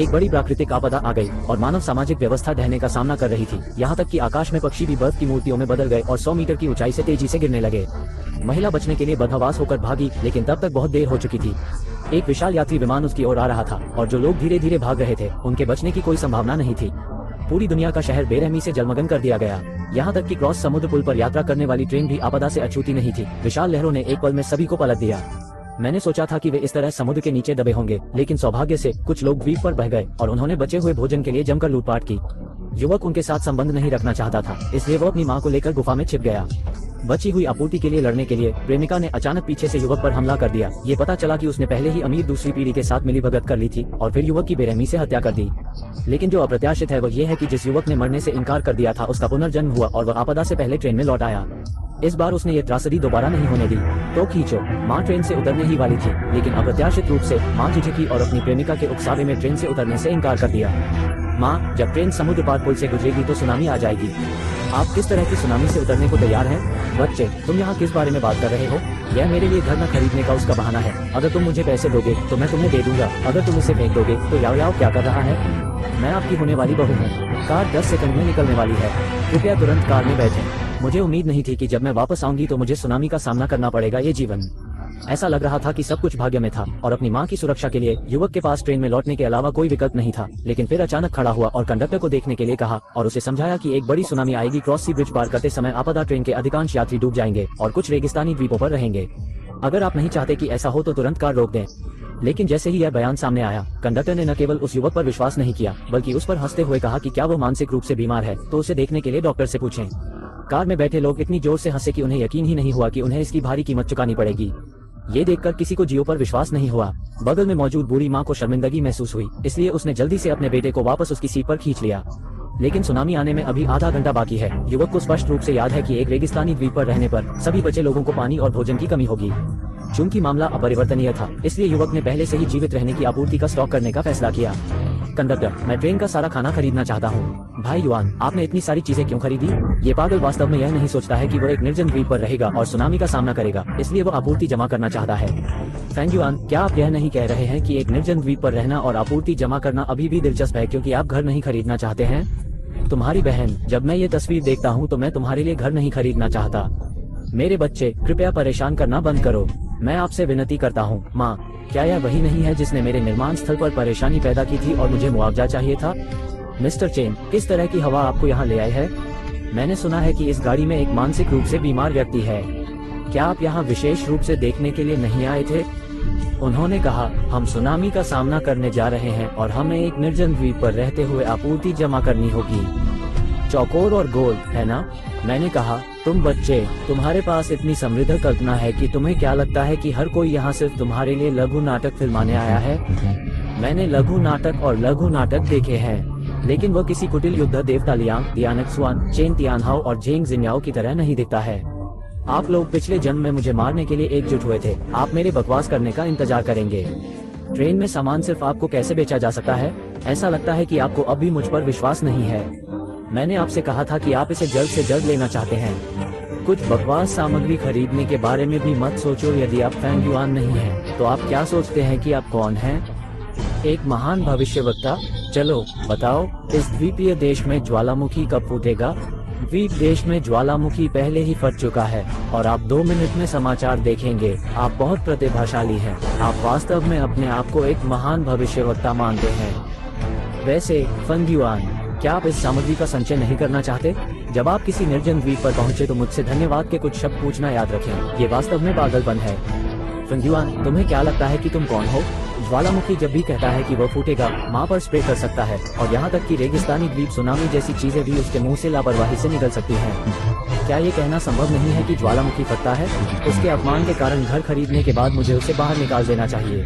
एक बड़ी प्राकृतिक आपदा आ गई और मानव सामाजिक व्यवस्था ढहने का सामना कर रही थी। यहाँ तक कि आकाश में पक्षी भी बर्फ की मूर्तियों में बदल गए और 100 मीटर की ऊंचाई से तेजी से गिरने लगे। महिला बचने के लिए बदहवास होकर भागी, लेकिन तब तक बहुत देर हो चुकी थी। एक विशाल यात्री विमान उसकी ओर आ रहा था और जो लोग धीरे धीरे भाग रहे थे उनके बचने की कोई संभावना नहीं थी। पूरी दुनिया का शहर बेरहमी से जलमग्न कर दिया गया। यहाँ तक कि क्रॉस समुद्र पुल पर यात्रा करने वाली ट्रेन भी आपदा से अछूती नहीं थी। विशाल लहरों ने एक पल में सभी को पलट दिया। मैंने सोचा था कि वे इस तरह समुद्र के नीचे दबे होंगे, लेकिन सौभाग्य से कुछ लोग द्वीप पर बह गए और उन्होंने बचे हुए भोजन के लिए जमकर लूटपाट की। युवक उनके साथ संबंध नहीं रखना चाहता था, इसलिए वो अपनी मां को लेकर गुफा में छिप गया। बची हुई आपूर्ति के लिए लड़ने के लिए प्रेमिका ने अचानक पीछे से युवक पर हमला कर दिया। ये पता चला कि उसने पहले ही अमीर दूसरी पीढ़ी के साथ मिलीभगत कर ली थी और फिर युवक की बेरहमी से हत्या कर दी। लेकिन जो अप्रत्याशित है वह ये है कि जिस युवक ने मरने से इनकार कर दिया था उसका पुनर्जन्म हुआ और वह आपदा से पहले ट्रेन में लौट आया। इस बार उसने ये त्रासदी दोबारा नहीं होने दी। तो खींचो, माँ ट्रेन से उतरने ही वाली थी, लेकिन अप्रत्याशित रूप से माँ झिझकी और अपनी प्रेमिका के उकसावे में ट्रेन से उतरने से इनकार कर दिया। माँ, जब ट्रेन समुद्र पार पुल से गुजरेगी तो सुनामी आ जाएगी। आप किस तरह की सुनामी से उतरने को तैयार हैं? बच्चे, तुम यहाँ किस बारे में बात कर रहे हो? यह मेरे लिए घर न खरीदने का उसका बहाना है। अगर तुम मुझे पैसे दोगे तो मैं तुम्हें दे दूंगा, अगर तुम इसे फेंक दोगे तो याओ याओ क्या कर रहा है? मैं आपकी होने वाली बहू हूँ। कार 10 सेकंड में निकलने वाली है, कृपया तुरंत कार में बैठें। मुझे उम्मीद नहीं थी कि जब मैं वापस आऊंगी तो मुझे सुनामी का सामना करना पड़ेगा। ये जीवन ऐसा लग रहा था कि सब कुछ भाग्य में था और अपनी मां की सुरक्षा के लिए युवक के पास ट्रेन में लौटने के अलावा कोई विकल्प नहीं था। लेकिन फिर अचानक खड़ा हुआ और कंडक्टर को देखने के लिए कहा और उसे समझाया कि एक बड़ी सुनामी आएगी। क्रॉस सी ब्रिज पार करते समय आपदा ट्रेन के अधिकांश यात्री डूब जाएंगे और कुछ रेगिस्तानी द्वीपों पर रहेंगे। अगर आप नहीं चाहते कि ऐसा हो तो तुरंत कार रोक दें। लेकिन जैसे ही यह बयान सामने आया, कंडक्टर ने न केवल उस युवक पर विश्वास नहीं किया बल्कि उस पर हंसते हुए कहा कि क्या वो मानसिक रूप से बीमार है तो उसे देखने के लिए डॉक्टर से पूछें। कार में बैठे लोग इतनी जोर से हंसे कि उन्हें यकीन ही नहीं हुआ कि उन्हें इसकी भारी कीमत चुकानी पड़ेगी। ये देखकर किसी को जियो पर विश्वास नहीं हुआ। बगल में मौजूद बूढ़ी माँ को शर्मिंदगी महसूस हुई, इसलिए उसने जल्दी से अपने बेटे को वापस उसकी सीट पर खींच लिया। लेकिन सुनामी आने में अभी आधा घंटा बाकी है। युवक को स्पष्ट रूप से याद है कि एक रेगिस्तानी द्वीप पर रहने पर सभी बचे लोगों को पानी और भोजन की कमी होगी। चूंकि मामला अपरिवर्तनीय था, इसलिए युवक ने पहले से ही जीवित रहने की आपूर्ति का स्टॉक करने का फैसला किया। कंडक्टर, मैं ट्रेन का सारा खाना खरीदना चाहता हूँ। भाई युआन, आपने इतनी सारी चीजें क्यों खरीदी? ये पागल वास्तव में यह नहीं सोचता है कि वह एक निर्जन द्वीप पर रहेगा और सुनामी का सामना करेगा, इसलिए वह आपूर्ति जमा करना चाहता है। फेंग युआन, क्या आप यह नहीं कह रहे हैं कि एक निर्जन द्वीप पर रहना और आपूर्ति जमा करना अभी भी दिलचस्प है क्योंकि आप घर नहीं खरीदना चाहते हैं? तुम्हारी बहन, जब मैं ये तस्वीर देखता हूँ तो मैं तुम्हारे लिए घर नहीं खरीदना चाहता। मेरे बच्चे, कृपया परेशान करना बंद करो। मैं आपसे विनती करता हूँ। माँ, क्या यह वही नहीं है जिसने मेरे निर्माण स्थल पर परेशानी पैदा की थी और मुझे मुआवजा चाहिए था? मिस्टर चेन, किस तरह की हवा आपको यहाँ ले आई है? मैंने सुना है कि इस गाड़ी में एक मानसिक रूप से बीमार व्यक्ति है। क्या आप यहाँ विशेष रूप से देखने के लिए नहीं आए थे? उन्होंने कहा, हम सुनामी का सामना करने जा रहे हैं और हमें एक निर्जन द्वीप पर रहते हुए आपूर्ति जमा करनी होगी। चौकोर और गोल, है ना? मैंने कहा, तुम बच्चे, तुम्हारे पास इतनी समृद्ध कल्पना है कि तुम्हें क्या लगता है कि हर कोई यहाँ सिर्फ तुम्हारे लिए लघु नाटक फिल्माने आया है? मैंने लघु नाटक और लघु नाटक देखे हैं, लेकिन वह किसी कुटिल युद्ध देवता लियांग, दियानक स्वान, चेन तियानहाओ और जेंग जिन्याओ की तरह नहीं दिखता है। आप लोग पिछले जन्म में मुझे मारने के लिए एकजुट हुए थे। आप मेरे बकवास करने का इंतजार करेंगे। ट्रेन में सामान सिर्फ आपको कैसे बेचा जा सकता है? ऐसा लगता है कि आपको अब भी मुझ पर विश्वास नहीं है। मैंने आपसे कहा था कि आप इसे जल्द से जल्द लेना चाहते हैं। कुछ बकवास सामग्री खरीदने के बारे में भी मत सोचो। यदि आप फेंग युआन नहीं हैं, तो आप क्या सोचते हैं कि आप कौन हैं? एक महान भविष्यवक्ता? चलो बताओ, इस द्वीपीय देश में ज्वालामुखी कब फूटेगा? द्वीप देश में ज्वालामुखी पहले ही फट चुका है और आप 2 मिनट में समाचार देखेंगे। आप बहुत प्रतिभाशाली हैं। आप वास्तव में अपने आप को एक महान भविष्यवक्ता मानते हैं। वैसे फेंग युआन, क्या आप इस सामग्री का संचय नहीं करना चाहते? जब आप किसी निर्जन द्वीप पर पहुंचे तो मुझसे धन्यवाद के कुछ शब्द पूछना याद रखें। ये वास्तव में पागलपन है। फेंग युआन, तुम्हें क्या लगता है कि तुम कौन हो? ज्वालामुखी जब भी कहता है कि वह फूटेगा, माँ पर स्प्रे कर सकता है और यहाँ तक कि रेगिस्तानी द्वीप सुनामी जैसी चीजें भी उसके मुंह से लापरवाही से निकल सकती हैं। क्या ये कहना संभव नहीं है कि ज्वालामुखी फटता है? उसके अपमान के कारण घर खरीदने के बाद मुझे उसे बाहर निकाल देना चाहिए।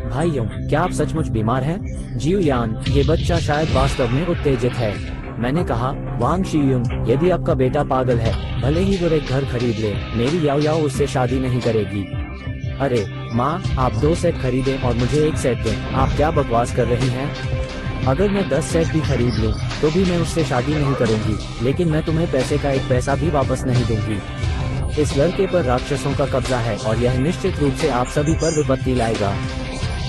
भाइयों, क्या आप सचमुच बीमार हैं? जियू यान, ये बच्चा शायद वास्तव में उत्तेजित है। मैंने कहा, वांग शियुंग, यदि आपका बेटा पागल है, भले ही वो एक घर खरीद ले, मेरी याओ याओ उससे शादी नहीं करेगी। अरे माँ, आप 2 सेट खरीदें और मुझे 1 सेट दें। आप क्या बकवास कर रही हैं? अगर मैं 10 सेट भी खरीद लूं, तो भी मैं उससे शादी नहीं करूंगी, लेकिन मैं तुम्हें पैसे का 1 पैसा भी वापस नहीं दूंगी। इस लड़के पर राक्षसों का कब्जा है और यह निश्चित रूप से आप सभी पर विपत्ति लाएगा।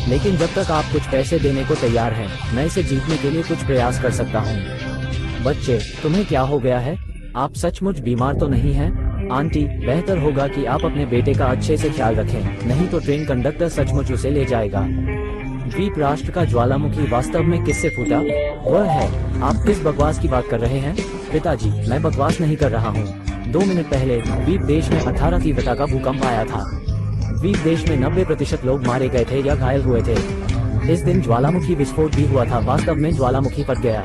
लेकिन जब तक आप कुछ पैसे देने को तैयार हैं, मैं इसे जीतने के लिए कुछ प्रयास कर सकता हूँ। बच्चे, तुम्हें क्या हो गया है? आप सचमुच बीमार तो नहीं हैं? आंटी, बेहतर होगा कि आप अपने बेटे का अच्छे से ख्याल रखें, नहीं तो ट्रेन कंडक्टर सचमुच उसे ले जाएगा। द्वीप राष्ट्र का ज्वालामुखी वास्तव में किससे फूटा? वह है। आप किस बकवास की बात कर रहे हैं? पिताजी, मैं बकवास नहीं कर रहा हूँ। 2 मिनट पहले द्वीप देश में 18 तीव्रता का भूकंप आया था। द्वीप देश में 90% लोग मारे गए थे या घायल हुए थे। इस दिन ज्वालामुखी विस्फोट भी हुआ था। वास्तव में ज्वालामुखी फट गया।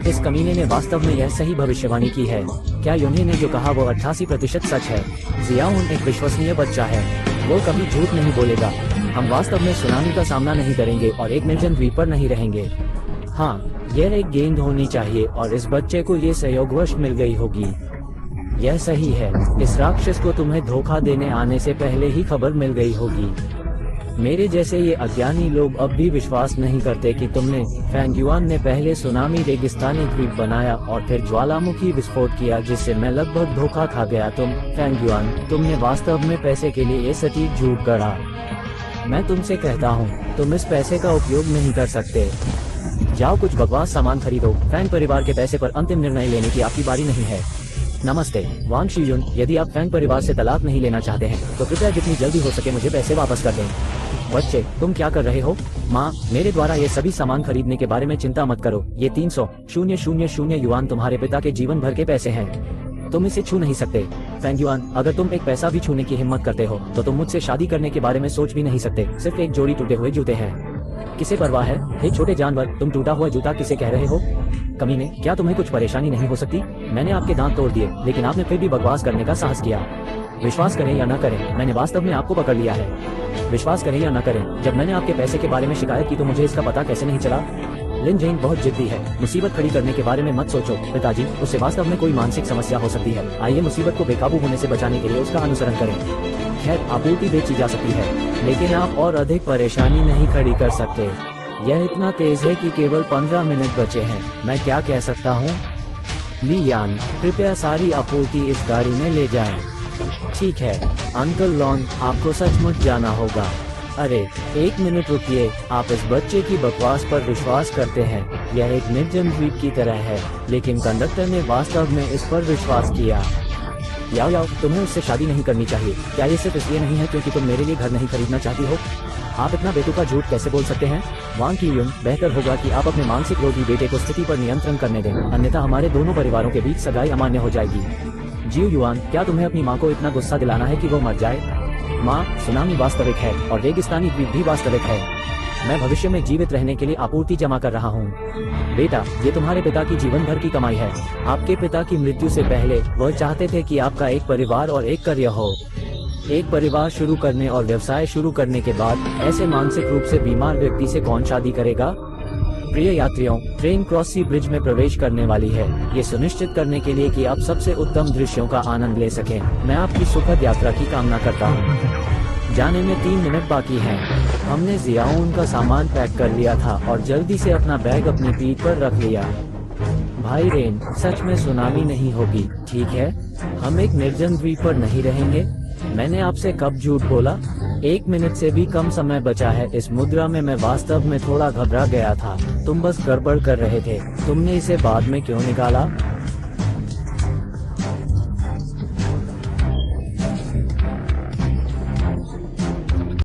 इस कमीने ने वास्तव में यह सही भविष्यवाणी की है। क्या यूनी ने जो कहा वो 88% सच है? जियाउन एक विश्वसनीय बच्चा है, वो कभी झूठ नहीं बोलेगा। हम वास्तव में सुनामी का सामना नहीं करेंगे और एक निर्जन द्वीप पर नहीं रहेंगे। हाँ, यह एक गेंद होनी चाहिए और इस बच्चे को ये संयोगवश मिल गई होगी। यह सही है। इस राक्षस को तुम्हें धोखा देने आने से पहले ही खबर मिल गई होगी। मेरे जैसे ये अज्ञानी लोग अब भी विश्वास नहीं करते कि तुमने फैंगयुआन ने पहले सुनामी रेगिस्तानी द्वीप बनाया और फिर ज्वालामुखी विस्फोट किया जिससे मैं लगभग धोखा खा गया। तुम फैंगयुआन, तुमने वास्तव में पैसे के लिए ये सटीक झूठ गढ़ा। मैं तुमसे कहता हूँ, तुम इस पैसे का उपयोग नहीं कर सकते। जाओ कुछ बकवास सामान खरीदो। फैंग परिवार के पैसे पर अंतिम निर्णय लेने की आपकी बारी नहीं है। नमस्ते वांग शीयुन, यदि आप फैंग परिवार से तलाक नहीं लेना चाहते हैं तो कृपया जितनी जल्दी हो सके मुझे पैसे वापस कर दें। बच्चे, तुम क्या कर रहे हो? माँ, मेरे द्वारा ये सभी सामान खरीदने के बारे में चिंता मत करो। ये 300,000 युआन तुम्हारे पिता के जीवन भर के पैसे हैं। तुम इसे छू नहीं सकते। फैंगयुआन, अगर तुम एक पैसा भी छूने की हिम्मत करते हो तो तुम मुझसे शादी करने के बारे में सोच भी नहीं सकते। सिर्फ एक जोड़ी टूटे हुए जूते हैं। किसे परवाह है? हे छोटे जानवर, तुम टूटा हुआ जूता किसे कह रहे हो? कमीने, क्या तुम्हें कुछ परेशानी नहीं हो सकती? मैंने आपके दांत तोड़ दिए, लेकिन आपने फिर भी बकवास करने का साहस किया। विश्वास करें या न करें, मैंने वास्तव में आपको पकड़ लिया है। विश्वास करें या न करें, जब मैंने आपके पैसे के बारे में शिकायत की तो मुझे इसका पता कैसे नहीं चला? लिन जेन बहुत जिद्दी है। मुसीबत खड़ी करने के बारे में मत सोचो पिताजी, उससे वास्तव में कोई मानसिक समस्या हो सकती है। आइए मुसीबत को बेकाबू होने से बचाने के लिए उसका अनुसरण करें। खैर, आपूर्ति बेची जा सकती है, लेकिन आप और अधिक परेशानी नहीं खड़ी कर सकते। यह इतना तेज है कि केवल 15 मिनट बचे हैं। मैं क्या कह सकता हूँ? ली यान, कृपया सारी आपूर्ति इस गाड़ी में ले जाएं। ठीक है अंकल लॉन, आपको सचमुच जाना होगा। अरे 1 मिनट रुकिए, आप इस बच्चे की बकवास पर विश्वास करते हैं। यह एक निर्जन द्वीप की तरह है, लेकिन कंडक्टर ने वास्तव में इस पर विश्वास किया। याओ याओ, तुम्हें उससे शादी नहीं करनी चाहिए। क्या ये सिर्फ इसलिए नहीं है क्योंकि तुम मेरे लिए घर नहीं खरीदना चाहती हो? आप इतना बेतुका झूठ कैसे बोल सकते हैं? वांग कीयुन, बेहतर होगा कि आप अपने मानसिक रोगी बेटे को स्थिति पर नियंत्रण करने दें, अन्यथा हमारे दोनों परिवारों के बीच सगाई अमान्य हो जाएगी। जियो युआन, क्या तुम्हें अपनी माँ को इतना गुस्सा दिलाना है कि वो मर जाए? माँ, सुनामी वास्तविक है और रेगिस्तानी द्वीप भी वास्तविक है। मैं भविष्य में जीवित रहने के लिए आपूर्ति जमा कर रहा हूँ। बेटा, ये तुम्हारे पिता की जीवन भर की कमाई है। आपके पिता की मृत्यु से पहले वह चाहते थे कि आपका एक परिवार और एक करियर हो। एक परिवार शुरू करने और व्यवसाय शुरू करने के बाद ऐसे मानसिक रूप से बीमार व्यक्ति से कौन शादी करेगा? प्रिय यात्रियों, ट्रेन क्रॉस सी ब्रिज में प्रवेश करने वाली है। ये सुनिश्चित करने के लिए कि आप सबसे उत्तम दृश्यों का आनंद ले सकें, मैं आपकी सुखद यात्रा की कामना करता हूँ। जाने में 3 मिनट बाकी हैं। हमने जियाउन का सामान पैक कर लिया था और जल्दी से अपना बैग अपनी पीठ पर रख लिया। भाई रेन, सच में सुनामी नहीं होगी, ठीक है? हम एक निर्जन द्वीप पर नहीं रहेंगे। मैंने आपसे कब झूठ बोला? 1 मिनट से भी कम समय बचा है। इस मुद्रा में मैं वास्तव में थोड़ा घबरा गया था। तुम बस गड़बड़ कर रहे थे। तुमने इसे बाद में क्यों निकाला?